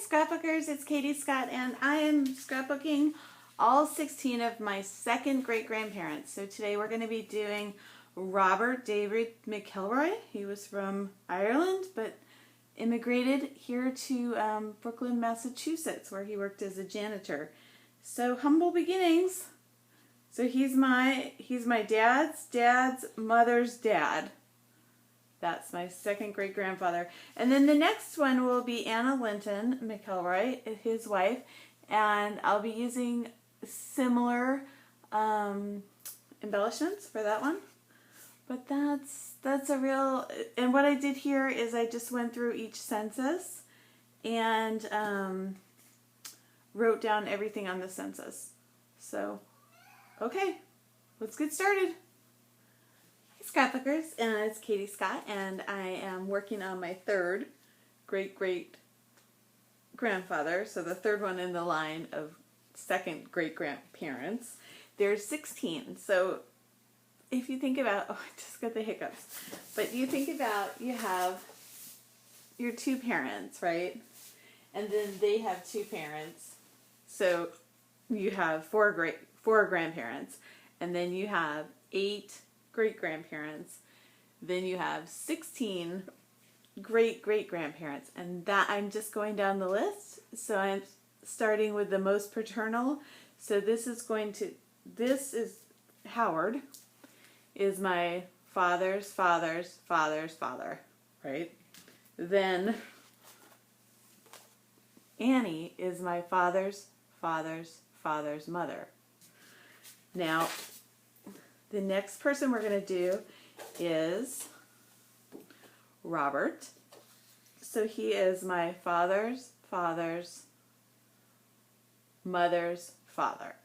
Scrapbookers, it's Katie Scott, and I am scrapbooking all 16 of my second great-grandparents. So today we're going to be doing Robert David McElroy. He was from Ireland, but immigrated here to Brooklyn, Massachusetts, where he worked as a janitor. So humble beginnings. So he's my dad's mother's dad. That's my second great-grandfather. And then the next one will be Anna Linton McElroy, his wife, and I'll be using similar embellishments for that one. But that's a real, and what I did here is I just went through each census and wrote down everything on the census. So, okay, let's get started. Scrapbookers, and it's Katie Scott, and I am working on my third great-great-grandfather, so the third one in the line of second great-grandparents. There's 16, so if you think about, oh, I just got the hiccups, but you think about, you have your two parents, right? And then they have two parents, so you have four grandparents, and then you have 8 great-grandparents, then you have 16 great-great-grandparents, and that I'm just going down the list. So I'm starting with the most paternal. So this is Howard, is my father's father's father's father, right? Then Annie is my father's father's father's mother. Now, the next person we're going to do is Robert. So he is my father's father's mother's father.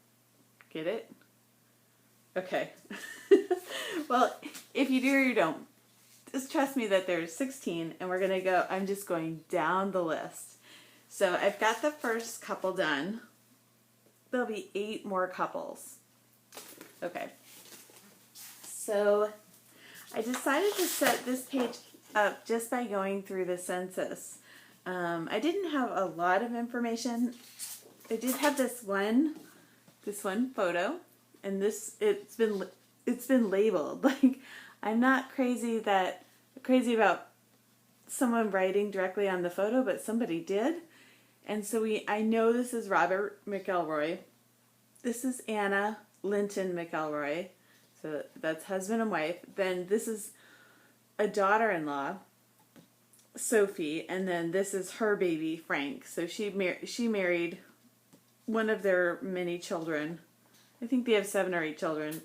Get it? Okay. Well, if you do or you don't, just trust me that there's 16, and we're going to go, I'm just going down the list. So I've got the first couple done. There'll be 8 more couples. Okay. So I decided to set this page up just by going through the census. I didn't have a lot of information. I did have this one photo, and it's been labeled. Like, I'm not crazy about someone writing directly on the photo, but somebody did. And so I know this is Robert McElroy. This is Anna Linton McElroy. So that's husband and wife. Then this is a daughter-in-law, Sophie, and then this is her baby, Frank. So she married one of their many children. I think they have 7 or 8 children.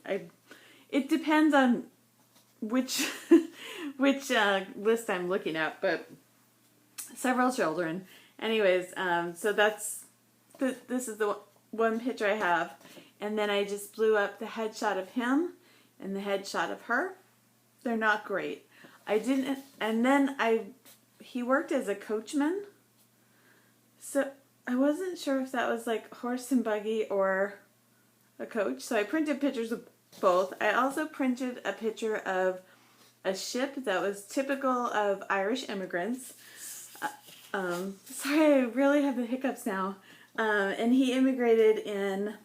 It depends on which list I'm looking at, but several children. Anyways, so this is the one picture I have, and then I just blew up the headshot of him and the headshot of her. They're not great. He worked as a coachman, so I wasn't sure if that was like horse and buggy or a coach, so I printed pictures of both. I also printed a picture of a ship that was typical of Irish immigrants. Sorry, I really have the hiccups now. And he immigrated in,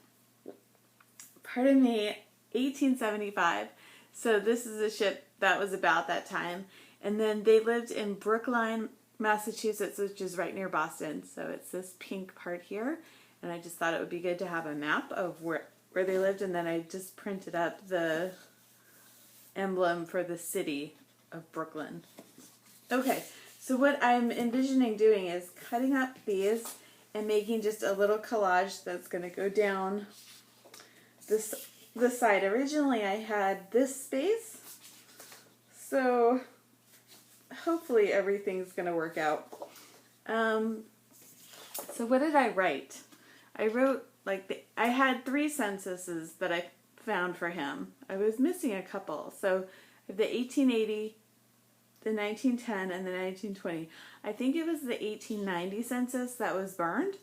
1875. So this is a ship that was about that time. And then they lived in Brookline, Massachusetts, which is right near Boston. So it's this pink part here. And I just thought it would be good to have a map of where they lived. And then I just printed up the emblem for the city of Brooklyn. Okay, so what I'm envisioning doing is cutting up these and making just a little collage that's going to go down this side. Originally I had this space, so hopefully everything's going to work out. So what did I write? I wrote, I had 3 censuses that I found for him. I was missing a couple. So the 1880, the 1910, and the 1920. I think it was the 1890 census that was burned.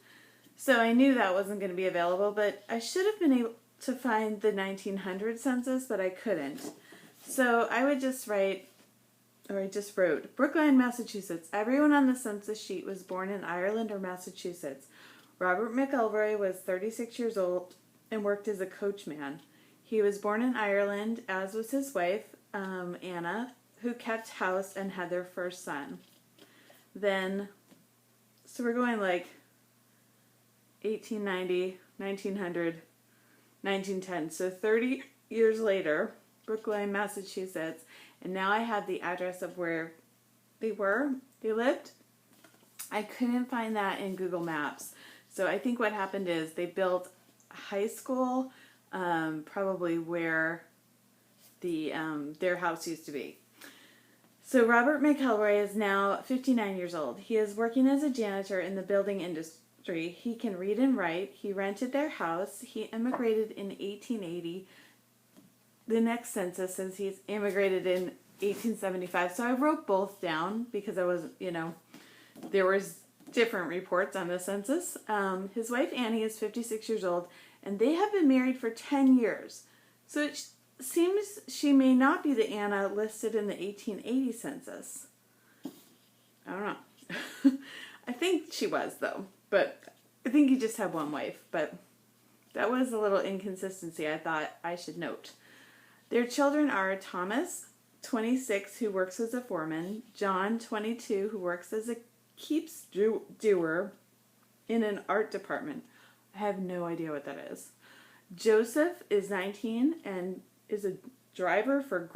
So I knew that wasn't going to be available, but I should have been able to find the 1900 census, but I couldn't. So I would just write or I just wrote, Brookline, Massachusetts. Everyone on the census sheet was born in Ireland or Massachusetts. Robert McElroy was 36 years old and worked as a coachman. He was born in Ireland, as was his wife, Anna, who kept house and had their first son. Then, so we're going like 1890, 1900, 1910. So 30 years later, Brookline, Massachusetts. And now I have the address of where they lived. I couldn't find that in Google Maps. So I think what happened is they built a high school, probably where their house used to be. So Robert McElroy is now 59 years old. He is working as a janitor in the building industry. He can read and write. He rented their house. He immigrated in 1880. The next census says he's immigrated in 1875. So I wrote both down because I was, there was different reports on the census. His wife Annie is 56 years old, and they have been married for 10 years. So it seems she may not be the Anna listed in the 1880 census. I don't know. I think she was, though. But I think he just had one wife. But that was a little inconsistency I thought I should note. Their children are Thomas, 26, who works as a foreman, John, 22, who works as a keeps doer in an art department. I have no idea what that is. Joseph is 19 and is a driver for a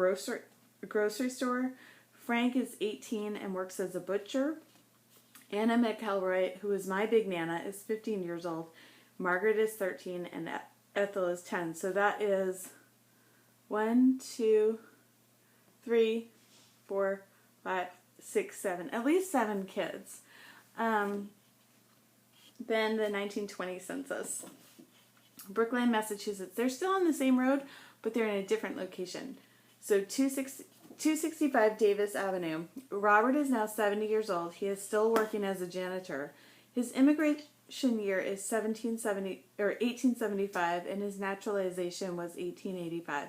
grocery store. Frank is 18 and works as a butcher. Anna McElroy, who is my big Nana, is 15 years old. Margaret is 13 and Ethel is 10. So that is 1, 2, 3, 4, 5, 6, 7. At least 7 kids. Then the 1920 census. Brookline, Massachusetts. They're still on the same road, but they're in a different location. So 265 Davis Avenue. Robert is now 70 years old. He is still working as a janitor. His immigration year is 1875, and his naturalization was 1885.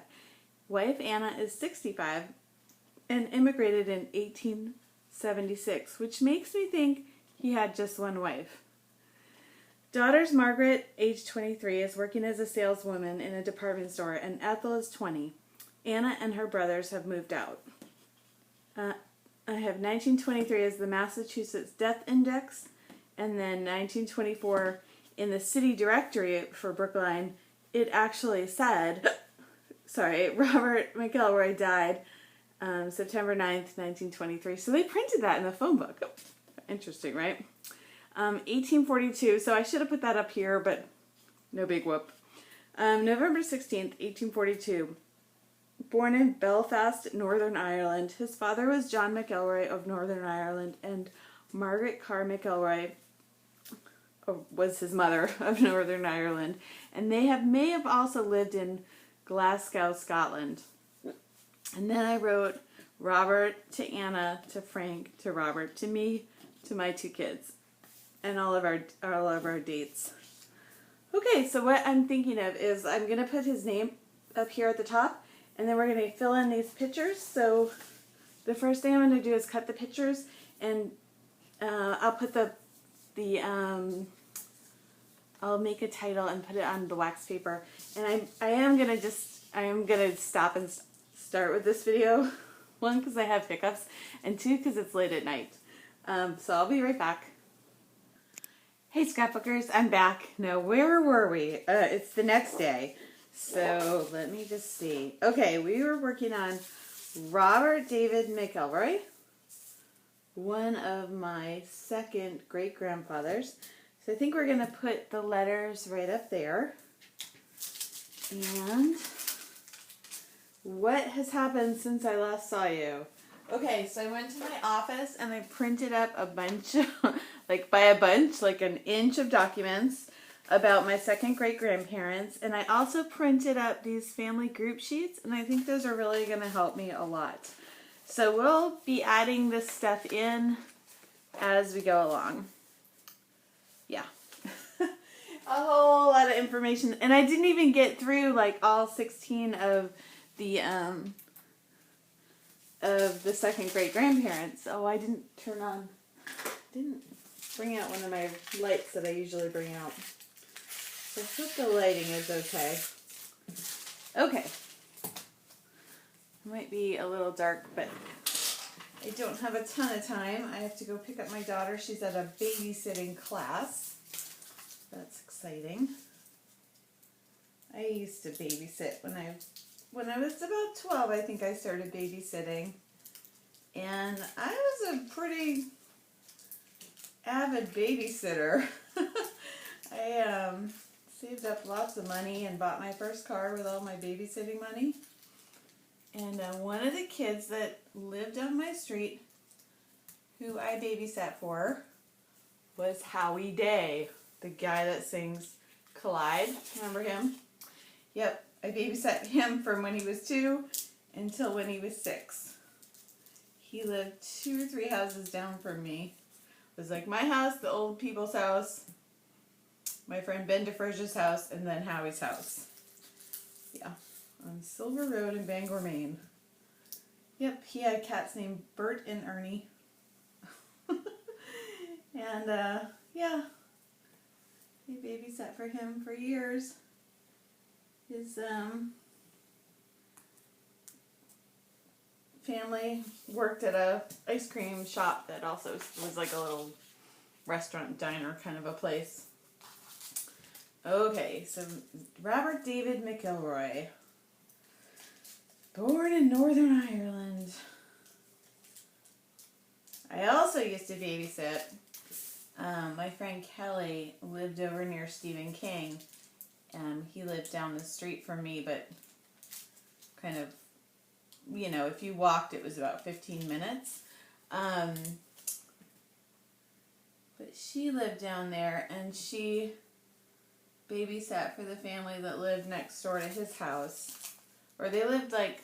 Wife Anna is 65 and immigrated in 1876, which makes me think he had just one wife. Daughters Margaret, age 23, is working as a saleswoman in a department store, and Ethel is 20. Anna and her brothers have moved out. I have 1923 as the Massachusetts Death Index, and then 1924 in the city directory for Brookline, it actually said, Robert McElroy died September 9th, 1923. So they printed that in the phone book. Interesting, right? 1842, so I should have put that up here, but no big whoop. November 16th, 1842. Born in Belfast, Northern Ireland. His father was John McElroy of Northern Ireland, and Margaret Carr McElroy was his mother of Northern Ireland. And they may have also lived in Glasgow, Scotland. And then I wrote Robert to Anna to Frank to Robert to me to my 2 kids. And all of our dates. Okay, so what I'm thinking of is I'm going to put his name up here at the top, and then we're going to fill in these pictures. So the first thing I'm going to do is cut the pictures, and I'll put I'll make a title and put it on the wax paper. And I am going to stop and start with this video. 1, because I have hiccups, and 2, because it's late at night. So I'll be right back. Hey scrapbookers, I'm back. Now, where were we? It's the next day. So, let me just see. Okay, we were working on Robert David McElroy, one of my second great-grandfathers. So, I think we're going to put the letters right up there. And what has happened since I last saw you? Okay, so I went to my office and I printed up a bunch, like an inch of documents about my second great-grandparents. And I also printed up these family group sheets, and I think those are really going to help me a lot. So we'll be adding this stuff in as we go along. Yeah. A whole lot of information. And I didn't even get through like all 16 of the of the second great grandparents. Oh, I didn't bring out one of my lights that I usually bring out. So I hope the lighting is okay. Okay. It might be a little dark, but I don't have a ton of time. I have to go pick up my daughter. She's at a babysitting class. That's exciting. I used to babysit when I was about 12. I think I started babysitting. And I was a pretty avid babysitter. I saved up lots of money and bought my first car with all my babysitting money. And one of the kids that lived on my street, who I babysat for, was Howie Day, the guy that sings Collide. Remember him? Yep, I babysat him from when he was 2 until when he was 6. He lived 2 or 3 houses down from me. It was like my house, the old people's house, my friend Ben DeFrige's house, and then Howie's house. Yeah, on Silver Road in Bangor, Maine. Yep, he had cats named Bert and Ernie. And, yeah, I babysat for him for years. His family worked at a ice cream shop that also was like a little restaurant diner kind of a place. Okay, so Robert David McElroy, born in Northern Ireland. I also used to babysit. My friend Kelly lived over near Stephen King. He lived down the street from me, but kind of, you know, if you walked, it was about 15 minutes. But she lived down there, and she babysat for the family that lived next door to his house. Or they lived like,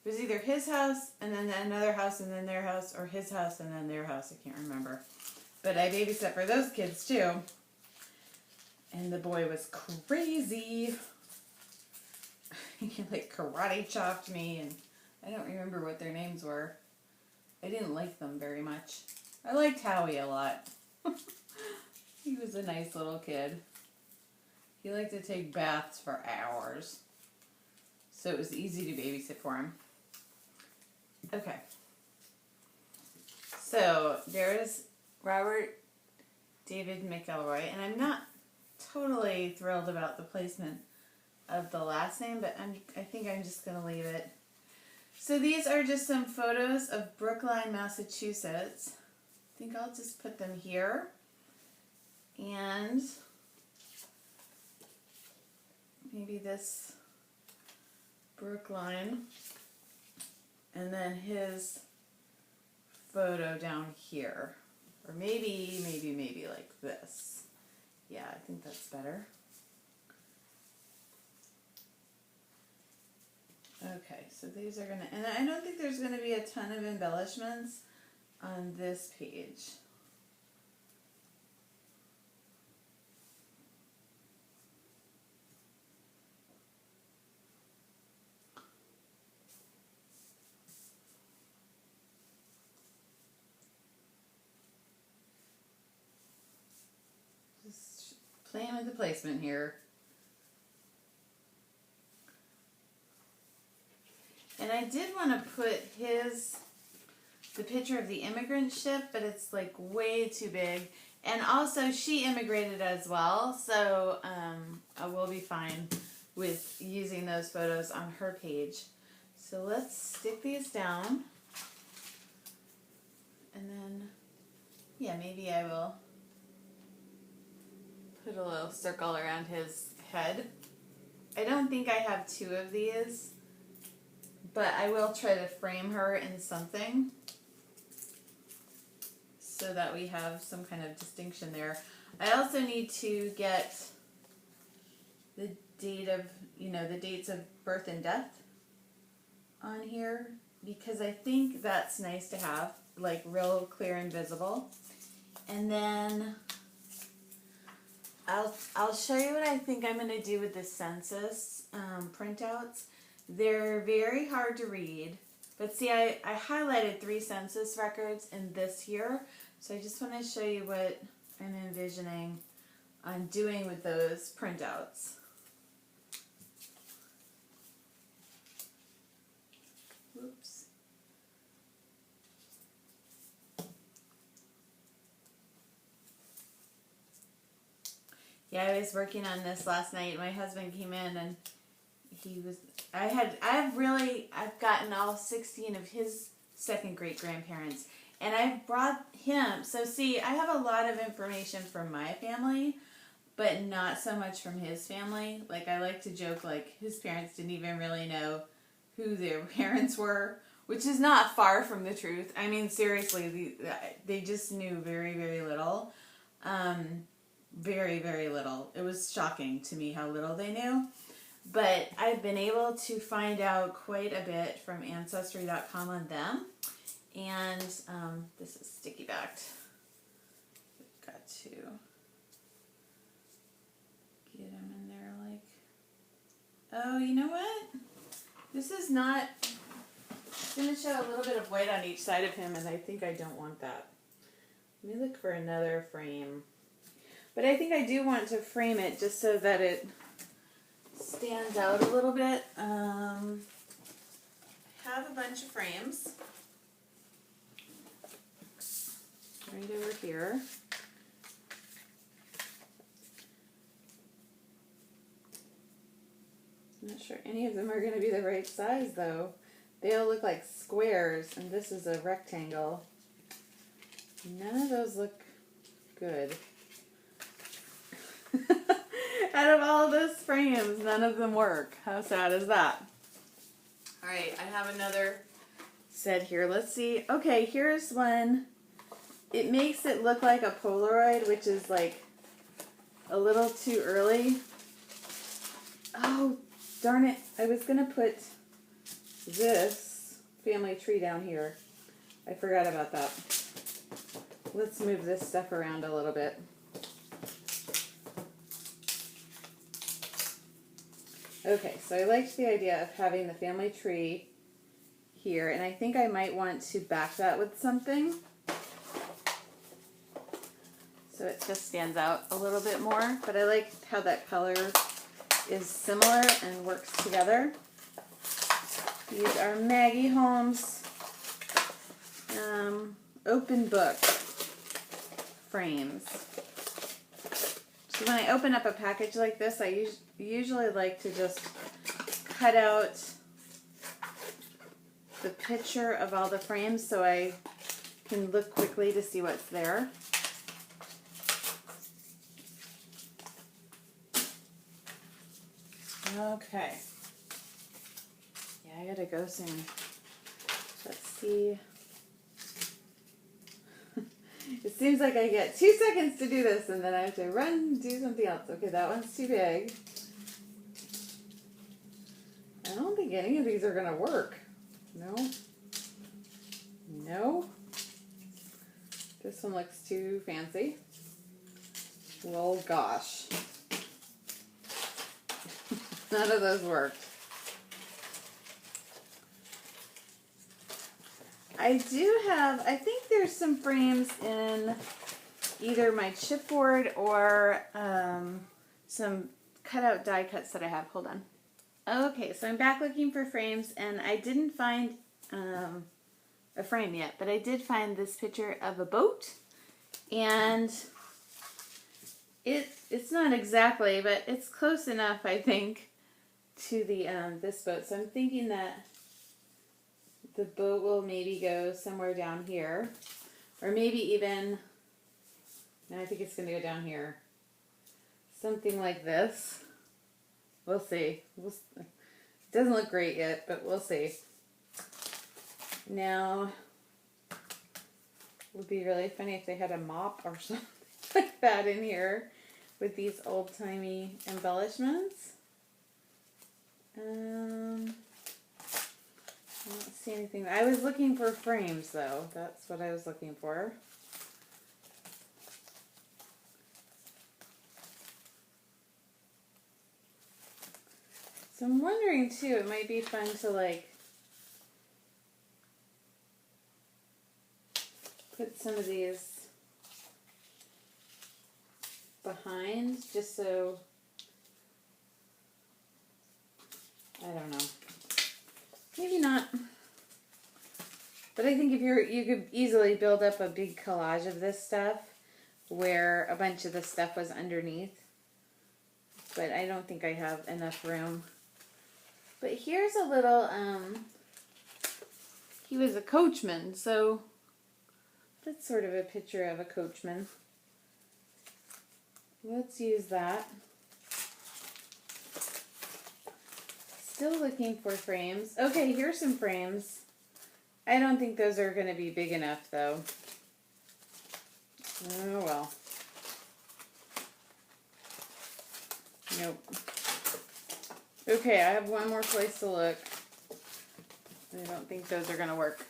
it was either his house, and then another house, and then their house, or his house, and then their house. I can't remember. But I babysat for those kids, too. And the boy was crazy. He like karate chopped me, and I don't remember what their names were. I didn't like them very much. I liked Howie a lot. He was a nice little kid. He liked to take baths for hours. So it was easy to babysit for him. Okay. So there's Robert David McElroy, and I'm not totally thrilled about the placement of the last name, but I think I'm just going to leave it. So these are just some photos of Brookline, Massachusetts. I think I'll just put them here. And maybe this Brookline, and then his photo down here. Or maybe like this. Yeah, I think that's better. Okay, so these are going to, and I don't think there's going to be a ton of embellishments on this page. Just playing with the placement here. And I did want to put the picture of the immigrant ship, but it's like way too big. And also she immigrated as well, so I will be fine with using those photos on her page. So let's stick these down. And then, yeah, maybe I will put a little circle around his head. I don't think I have 2 of these, but I will try to frame her in something so that we have some kind of distinction there. I also need to get the date of, the dates of birth and death on here, because I think that's nice to have, like real clear and visible. And then I'll show you what I think I'm going to do with the census printouts. They're very hard to read, But see, I highlighted 3 census records in this here, so I just want to show you what I'm envisioning on doing with those printouts. Whoops. Yeah, I was working on this last night. My husband came in and I've gotten all 16 of his second great grandparents, and I've brought him. So see, I have a lot of information from my family, but not so much from his family. Like, I like to joke, like, his parents didn't even really know who their parents were, which is not far from the truth. I mean, seriously, they just knew very, very little. Very, very little. It was shocking to me how little they knew. But I've been able to find out quite a bit from Ancestry.com on them. And this is sticky backed. We've got to get them in there like... Oh, you know what? This is not... It's going to show a little bit of white on each side of him, and I think I don't want that. Let me look for another frame. But I think I do want to frame it just so that it stands out a little bit. I have a bunch of frames right over here. I'm not sure any of them are going to be the right size though. They all look like squares, and this is a rectangle. None of those look good. Out of all those frames, none of them work. How sad is that? Alright, I have another set here. Let's see. Okay, here's one. It makes it look like a Polaroid, which is like a little too early. Oh, darn it. I was going to put this family tree down here. I forgot about that. Let's move this stuff around a little bit. Okay, so I liked the idea of having the family tree here, and I think I might want to back that with something so it just stands out a little bit more, but I like how that color is similar and works together. These are Maggie Holmes open book frames. So when I open up a package like this, I usually like to just cut out the picture of all the frames so I can look quickly to see what's there. Okay. Yeah, I gotta go soon. Let's see. It seems like I get 2 seconds to do this and then I have to run and do something else. Okay, that one's too big. I don't think any of these are going to work. No. No. This one looks too fancy. Well, gosh. None of those worked. I do have, I think there's some frames in either my chipboard or some cutout die cuts that I have. Hold on. Okay, so I'm back looking for frames, and I didn't find a frame yet, but I did find this picture of a boat, and it's not exactly, but it's close enough, I think, to the this boat. So I'm thinking that the boat will maybe go somewhere down here, or maybe even, no, I think it's going to go down here. Something like this. We'll see. It doesn't look great yet, but we'll see. Now, it would be really funny if they had a mop or something like that in here with these old-timey embellishments. I don't see anything. I was looking for frames, though. That's what I was looking for. So I'm wondering, too, it might be fun to, like, put some of these behind just so, I don't know. Maybe not. But I think if you could easily build up a big collage of this stuff where a bunch of the stuff was underneath. But I don't think I have enough room. But here's a little, he was a coachman, so that's sort of a picture of a coachman. Let's use that. Still looking for frames. Okay, here's some frames. I don't think those are going to be big enough, though. Oh, well. Nope. Okay, I have one more place to look. I don't think those are going to work.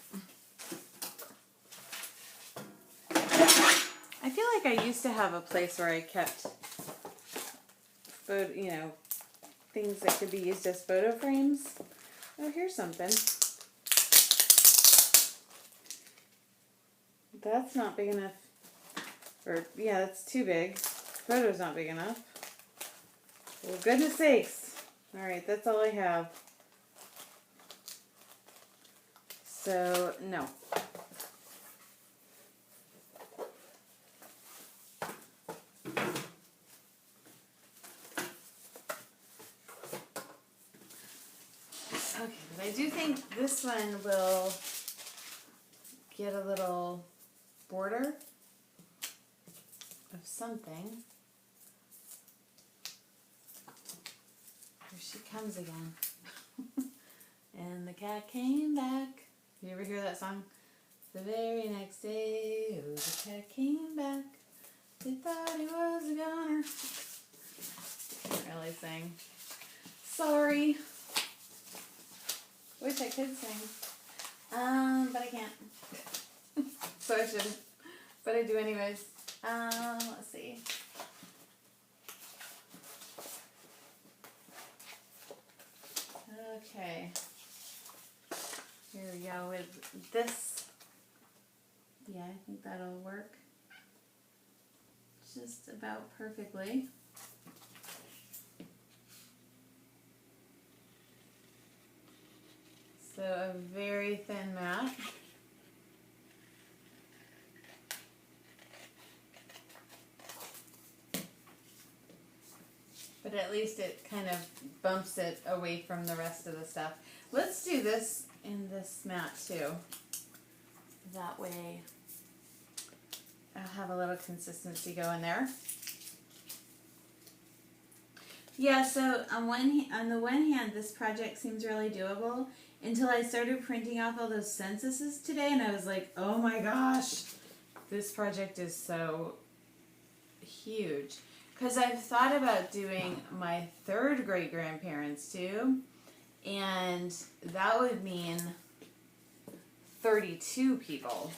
I feel like I used to have a place where I kept, things that could be used as photo frames. Oh, here's something. That's not big enough. Or, yeah, that's too big. Photo's not big enough. Well, goodness sakes. Alright, that's all I have. So, no. Okay, but I do think this one will get a little border of something. Here she comes again. And the cat came back. You ever hear that song? The very next day, oh, the cat came back. They thought he was a goner. Can't really sing. Sorry. Wish I could sing. But I can't. So I shouldn't. But I do anyways. Let's see. Okay. Here we go with this. Yeah, I think that'll work just about perfectly. So a very thin mat. But at least it kind of bumps it away from the rest of the stuff. Let's do this in this mat too. That way I'll have a little consistency going there. Yeah, so on the one hand, this project seems really doable until I started printing off all those censuses today, and I was like, oh my gosh, this project is so huge. Because I've thought about doing my third great-grandparents too, and that would mean 32 people.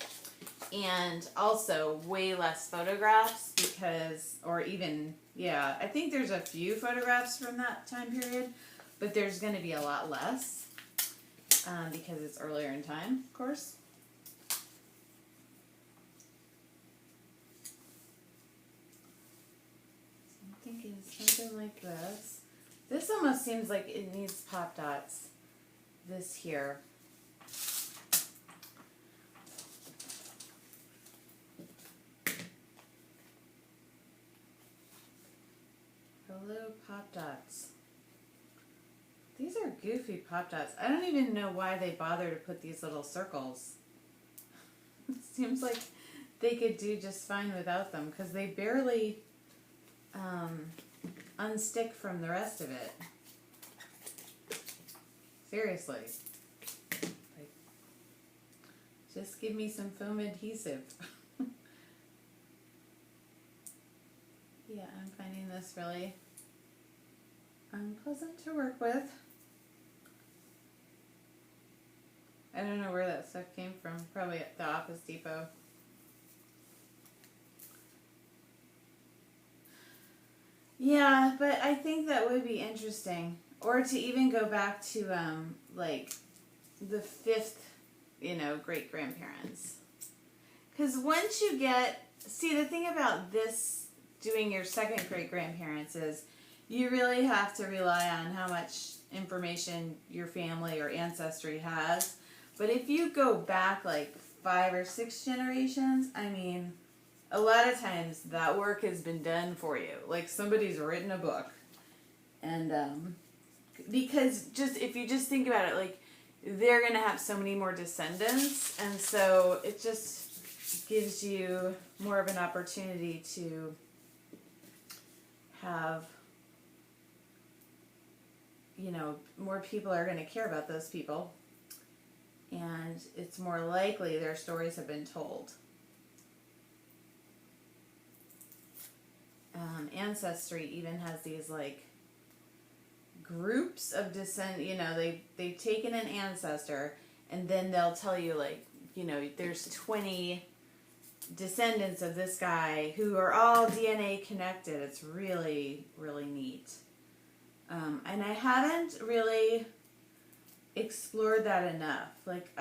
And also way less photographs because, or even, yeah, I think there's a few photographs from that time period, but there's going to be a lot less because it's earlier in time, of course. I'm thinking something like this. This almost seems like it needs pop dots. This here. Hello, pop dots. These are goofy pop dots. I don't even know why they bother to put these little circles. It seems like they could do just fine without them because they barely unstick from the rest of it. Seriously. Like, just give me some foam adhesive. Yeah, I'm finding this really unpleasant to work with. I don't know where that stuff came from. Probably at the Office Depot. Yeah, but I think that would be interesting. Or to even go back to, like, the fifth, great-grandparents. Because once you get, see, the thing about this, doing your second great grandparents is you really have to rely on how much information your family or ancestry has. But if you go back like 5 or 6 generations, I mean, a lot of times that work has been done for you. Like somebody's written a book. And because just if you just think about it, like they're going to have so many more descendants. And so it just gives you more of an opportunity to have, you know, more people are going to care about those people. And it's more likely their stories have been told. Ancestry even has these like groups of descent, you know, they've taken an ancestor and then they'll tell you like, you know, there's 20 descendants of this guy who are all DNA connected. It's really, really neat. And I haven't really explored that enough. Like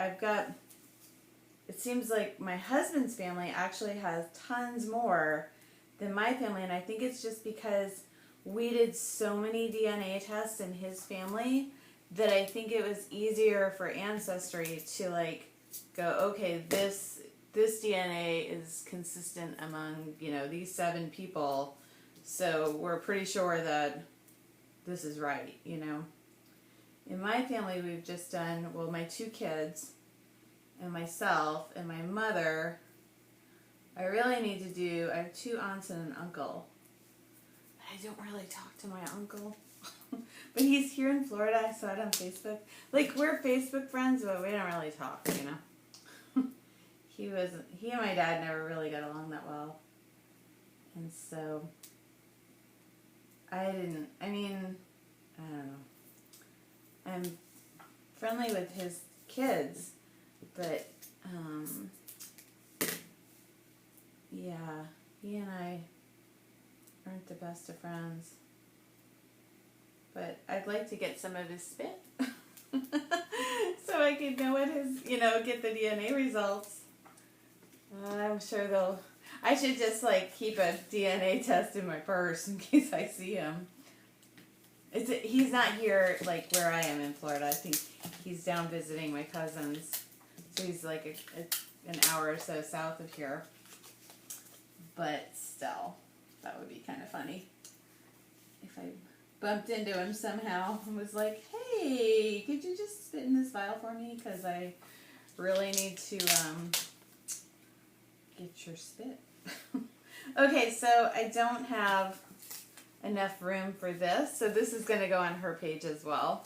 it seems like my husband's family actually has tons more than my family, and I think it's just because we did so many DNA tests in his family that I think it was easier for Ancestry to like go, okay, this DNA is consistent among, you know, these 7 people, so we're pretty sure that this is right, you know. In my family, we've just done, well, my 2 kids and myself and my mother. I really need to do, I have 2 aunts and an uncle. I don't really talk to my uncle. But he's here in Florida. I saw it on Facebook. Like, we're Facebook friends, but we don't really talk, you know. He and my dad never really got along that well. And so, I don't know. I'm friendly with his kids, but, yeah, he and I aren't the best of friends. But I'd like to get some of his spit so I could know what his, you know, get the DNA results. I'm sure I should just like keep a DNA test in my purse in case I see him. He's not here like where I am in Florida. I think he's down visiting my cousins. So he's like an hour or so south of here. But still, that would be kind of funny if I bumped into him somehow and was like, hey, could you just spit in this vial for me? Because I really need to get your spit. Okay, so I don't have enough room for this, so this is going to go on her page as well.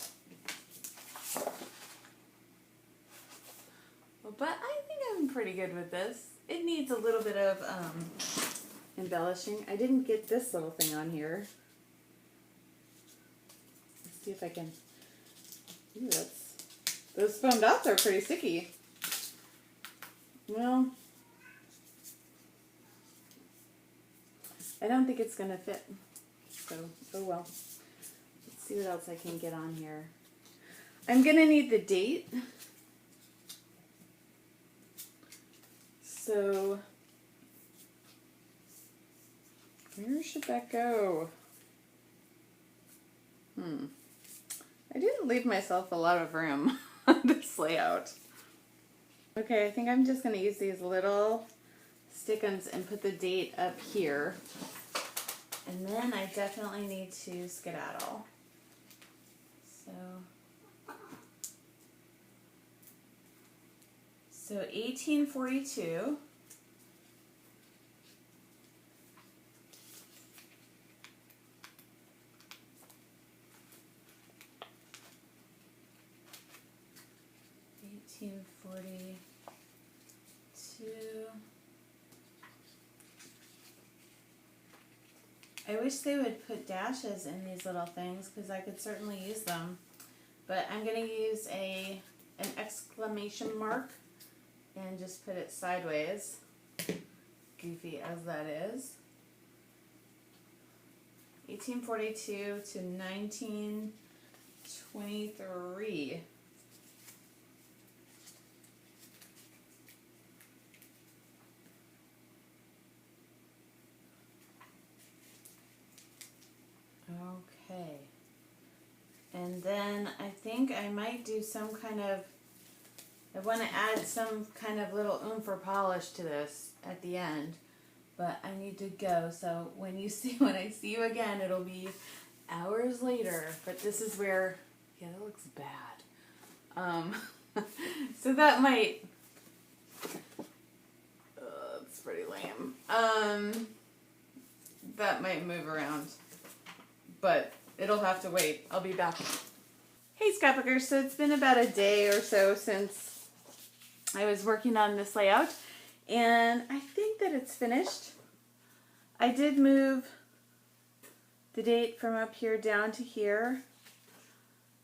But I think I'm pretty good with this. It needs a little bit of embellishing. I didn't get this little thing on here. Let's see if I can. Ooh, those foam dots are pretty sticky. Well, I don't think it's going to fit. So, oh well. Let's see what else I can get on here. I'm going to need the date. So, where should that go? I didn't leave myself a lot of room on this layout. Okay, I think I'm just going to use these little stick-ums and put the date up here. And then I definitely need to skedaddle. So 1842. I wish they would put dashes in these little things because I could certainly use them. But I'm going to use an exclamation mark and just put it sideways, goofy as that is. 1842 to 1923. Okay. And then I think I might do some kind of, I want to add some kind of little oomph or polish to this at the end, but I need to go. So when I see you again, it'll be hours later. But this is where, yeah, that looks bad. So that might, it's pretty lame. That might move around, but it'll have to wait. I'll be back. Hey scrapbookers, so it's been about a day or so since I was working on this layout, and I think that it's finished. I did move the date from up here down to here.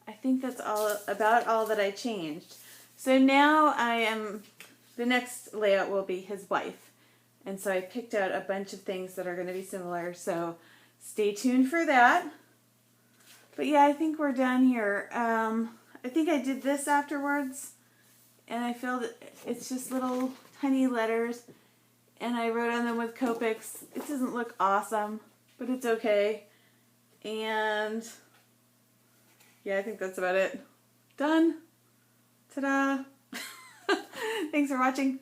I think that's about all that I changed. So now the next layout will be his wife. And so I picked out a bunch of things that are going to be similar, so stay tuned for that. But yeah, I think we're done here. I think I did this afterwards, and I feel that it's just little tiny letters, and I wrote on them with Copics. It doesn't look awesome, but it's okay. And yeah, I think that's about it. Done. Ta-da. Thanks for watching.